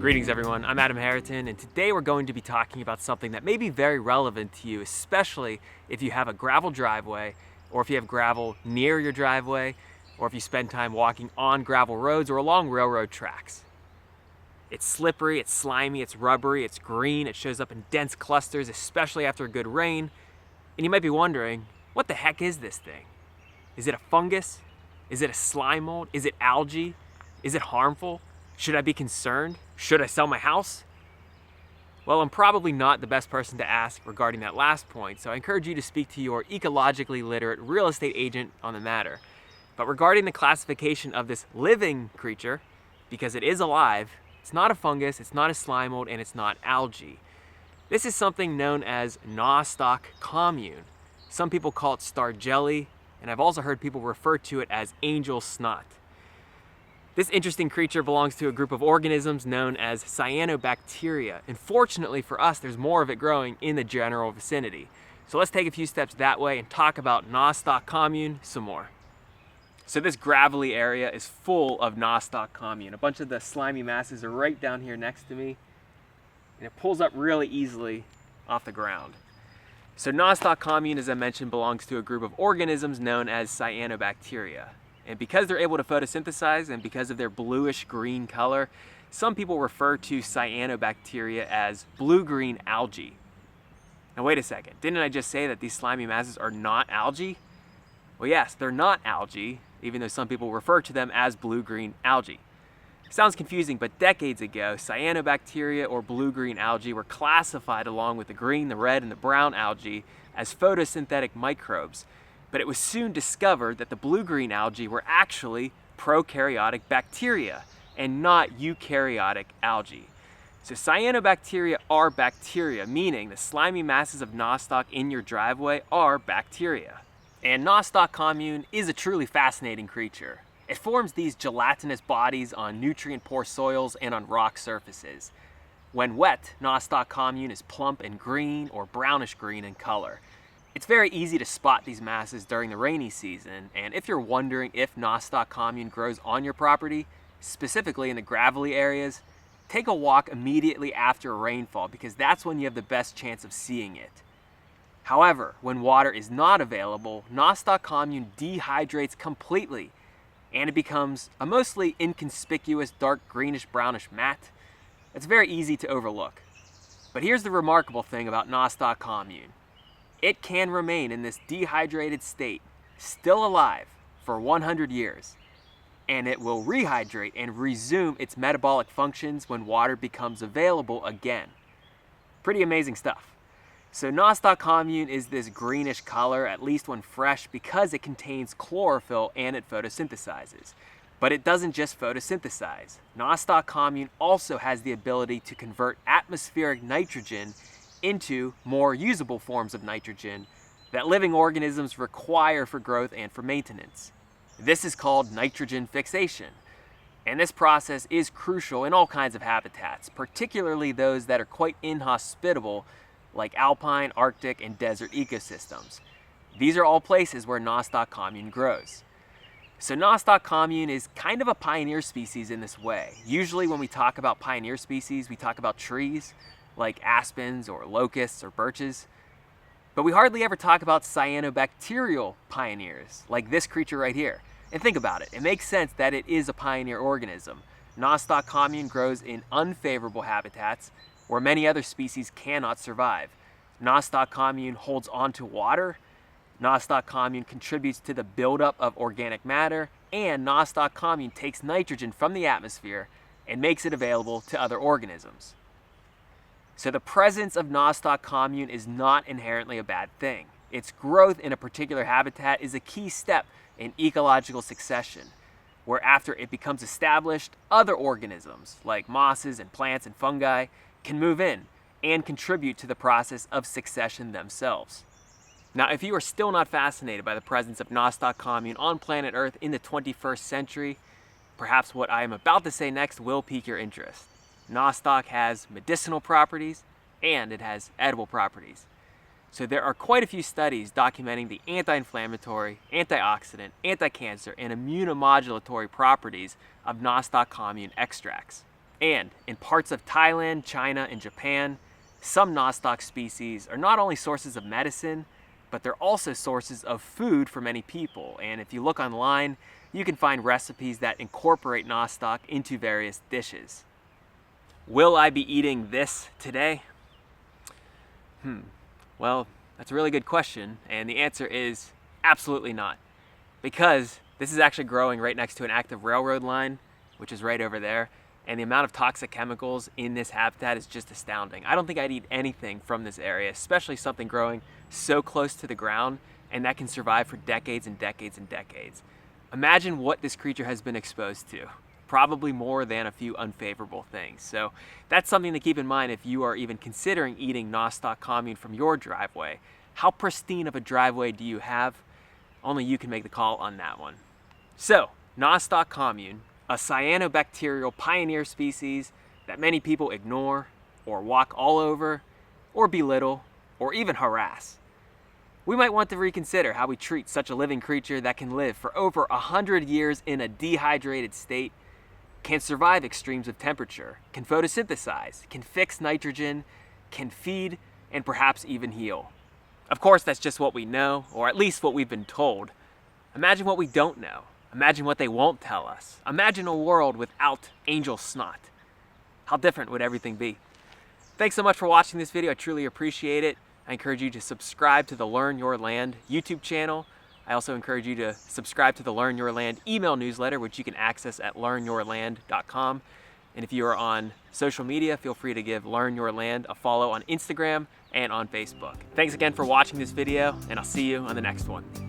Greetings everyone, I'm Adam Haritan, and today we're going to be talking about something that may be very relevant to you, especially if you have a gravel driveway, or if you have gravel near your driveway, or if you spend time walking on gravel roads or along railroad tracks. It's slippery, it's slimy, it's rubbery, it's green, it shows up in dense clusters, especially after a good rain, and you might be wondering, what the heck is this thing? Is it a fungus? Is it a slime mold? Is it algae? Is it harmful? Should I be concerned? Should I sell my house? Well, I'm probably not the best person to ask regarding that last point, so I encourage you to speak to your ecologically literate real estate agent on the matter. But regarding the classification of this living creature, because it is alive, it's not a fungus, it's not a slime mold, and it's not algae. This is something known as Nostoc commune. Some people call it star jelly, and I've also heard people refer to it as angel snot. This interesting creature belongs to a group of organisms known as cyanobacteria, and fortunately for us, there's more of it growing in the general vicinity. So let's take a few steps that way and talk about Nostoc commune some more. So this gravelly area is full of Nostoc commune. A bunch of the slimy masses are right down here next to me, and it pulls up really easily off the ground. So Nostoc commune, as I mentioned, belongs to a group of organisms known as cyanobacteria. And because they're able to photosynthesize and because of their bluish green color, some people refer to cyanobacteria as blue-green algae. Now wait a second, didn't I just say that these slimy masses are not algae? Well yes, they're not algae, even though some people refer to them as blue-green algae. Sounds confusing, but decades ago, cyanobacteria or blue-green algae were classified along with the green, the red, and the brown algae as photosynthetic microbes. But it was soon discovered that the blue-green algae were actually prokaryotic bacteria and not eukaryotic algae. So cyanobacteria are bacteria, meaning the slimy masses of Nostoc in your driveway are bacteria. And Nostoc commune is a truly fascinating creature. It forms these gelatinous bodies on nutrient-poor soils and on rock surfaces. When wet, Nostoc commune is plump and green or brownish green in color. It's very easy to spot these masses during the rainy season, and if you're wondering if Nostoc commune grows on your property, specifically in the gravelly areas, take a walk immediately after a rainfall because that's when you have the best chance of seeing it. However, when water is not available, Nostoc commune dehydrates completely, and it becomes a mostly inconspicuous dark greenish-brownish mat. It's very easy to overlook. But here's the remarkable thing about Nostoc commune. It can remain in this dehydrated state, still alive, for 100 years. And it will rehydrate and resume its metabolic functions when water becomes available again. Pretty amazing stuff. So Nostoc commune is this greenish color, at least when fresh, because it contains chlorophyll and it photosynthesizes. But it doesn't just photosynthesize. Nostoc commune also has the ability to convert atmospheric nitrogen into more usable forms of nitrogen that living organisms require for growth and for maintenance. This is called nitrogen fixation. And this process is crucial in all kinds of habitats, particularly those that are quite inhospitable, like alpine, arctic, and desert ecosystems. These are all places where Nostoc commune grows. So Nostoc commune is kind of a pioneer species in this way. Usually when we talk about pioneer species, we talk about trees, like aspens or locusts or birches. But we hardly ever talk about cyanobacterial pioneers, like this creature right here. And think about it, it makes sense that it is a pioneer organism. Nostoc commune grows in unfavorable habitats where many other species cannot survive. Nostoc commune holds onto water, Nostoc commune contributes to the buildup of organic matter, and Nostoc commune takes nitrogen from the atmosphere and makes it available to other organisms. So the presence of Nostoc commune is not inherently a bad thing. Its growth in a particular habitat is a key step in ecological succession, where after it becomes established, other organisms, like mosses and plants and fungi, can move in and contribute to the process of succession themselves. Now, if you are still not fascinated by the presence of Nostoc commune on planet Earth in the 21st century, perhaps what I am about to say next will pique your interest. Nostoc has medicinal properties and it has edible properties. So there are quite a few studies documenting the anti-inflammatory, antioxidant, anti-cancer, and immunomodulatory properties of Nostoc commune extracts. And in parts of Thailand, China, and Japan, some nostoc species are not only sources of medicine, but they're also sources of food for many people. And if you look online, you can find recipes that incorporate nostoc into various dishes. Will I be eating this today? Well, that's a really good question, and the answer is absolutely not. Because this is actually growing right next to an active railroad line, which is right over there, and the amount of toxic chemicals in this habitat is just astounding. I don't think I'd eat anything from this area, especially something growing so close to the ground and that can survive for decades and decades and decades. Imagine what this creature has been exposed to. Probably more than a few unfavorable things. So that's something to keep in mind if you are even considering eating nostoc commune from your driveway. How pristine of a driveway do you have? Only you can make the call on that one. So, nostoc commune, a cyanobacterial pioneer species that many people ignore or walk all over or belittle or even harass. We might want to reconsider how we treat such a living creature that can live for over 100 years in a dehydrated state, can survive extremes of temperature, can photosynthesize, can fix nitrogen, can feed, and perhaps even heal. Of course, that's just what we know, or at least what we've been told. Imagine what we don't know. Imagine what they won't tell us. Imagine a world without Angel Snot. How different would everything be? Thanks so much for watching this video. I truly appreciate it. I encourage you to subscribe to the Learn Your Land YouTube channel. I also encourage you to subscribe to the Learn Your Land email newsletter, which you can access at learnyourland.com. And if you are on social media, feel free to give Learn Your Land a follow on Instagram and on Facebook. Thanks again for watching this video, and I'll see you on the next one.